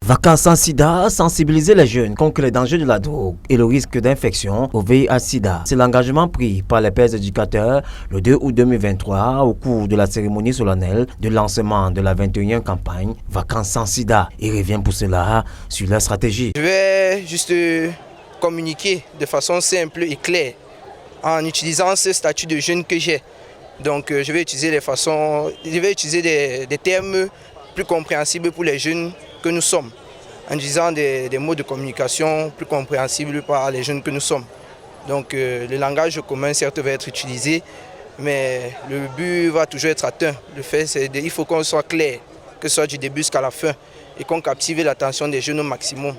Vacances sans sida, sensibiliser les jeunes contre les dangers de la drogue et le risque d'infection au VIH-Sida. C'est l'engagement pris par les pères éducateurs le 2 août 2023 au cours de la cérémonie solennelle de lancement de la 21e campagne Vacances sans sida. Il revient pour cela sur la stratégie. Je vais juste communiquer de façon simple et claire en utilisant ce statut de jeune que j'ai. Donc je vais utiliser des termes plus compréhensibles pour les jeunes que nous sommes, en disant des mots de communication plus compréhensibles par les jeunes que nous sommes. Donc le langage commun certes va être utilisé, mais le but va toujours être atteint. Le fait c'est qu'il faut qu'on soit clair, que ce soit du début jusqu'à la fin, et qu'on captive l'attention des jeunes au maximum.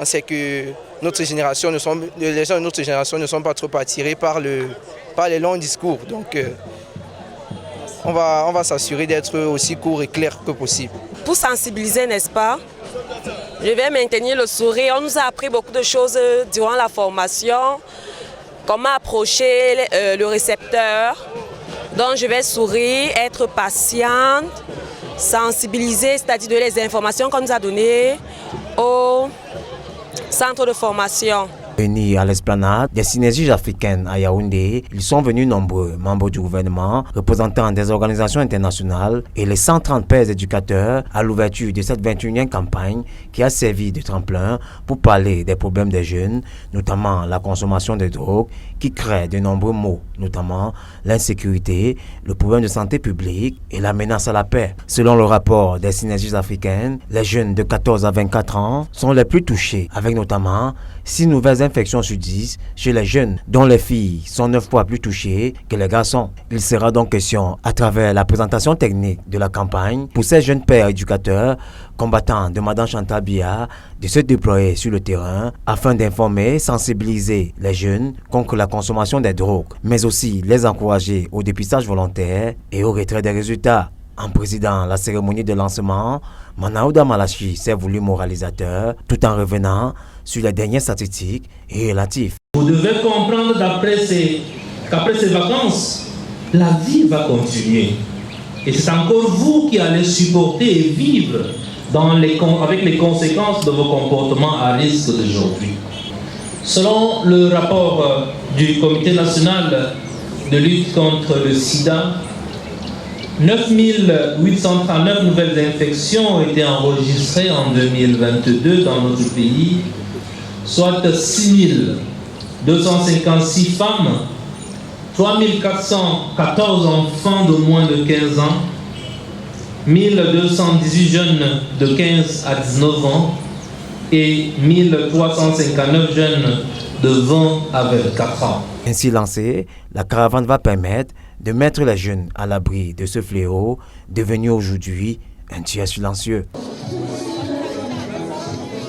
On sait que les gens de notre génération ne sont pas trop attirés par les longs discours. Donc on va s'assurer d'être aussi court et clair que possible. Pour sensibiliser, n'est-ce pas? Je vais maintenir le sourire. On nous a appris beaucoup de choses durant la formation. Comment approcher le récepteur. Donc je vais sourire, être patiente, sensibiliser, c'est-à-dire donner les informations qu'on nous a données au centre de formation. Unis à l'esplanade des synergies africaines à Yaoundé, ils sont venus nombreux, membres du gouvernement, représentants des organisations internationales et les 130 pères éducateurs à l'ouverture de cette 21e campagne qui a servi de tremplin pour parler des problèmes des jeunes, notamment la consommation de drogue qui crée de nombreux maux, notamment l'insécurité, le problème de santé publique et la menace à la paix. Selon le rapport des synergies africaines, les jeunes de 14 à 24 ans sont les plus touchés, avec notamment 6 nouvelles infections sur 10 chez les jeunes, dont les filles sont 9 fois plus touchées que les garçons. Il sera donc question, à travers la présentation technique de la campagne, pour ces jeunes pères éducateurs, combattants de Madame Chantal Biya, de se déployer sur le terrain afin d'informer, sensibiliser les jeunes contre la consommation des drogues, mais aussi les encourager au dépistage volontaire et au retrait des résultats. En présidant la cérémonie de lancement, Manaouda Malachi s'est voulu moralisateur tout en revenant sur les dernières statistiques et relatifs. Vous devez comprendre qu'après ces vacances, la vie va continuer. Et c'est encore vous qui allez supporter et vivre avec les conséquences de vos comportements à risque d'aujourd'hui. Selon le rapport du Comité national de lutte contre le sida, 9 839 nouvelles infections ont été enregistrées en 2022 dans notre pays, soit 6 256 femmes, 3 414 enfants de moins de 15 ans, 1 218 jeunes de 15 à 19 ans et 1 359 jeunes de 20 à 24 ans. Ainsi lancée, la caravane va permettre de mettre les jeunes à l'abri de ce fléau devenu aujourd'hui un tiers silencieux.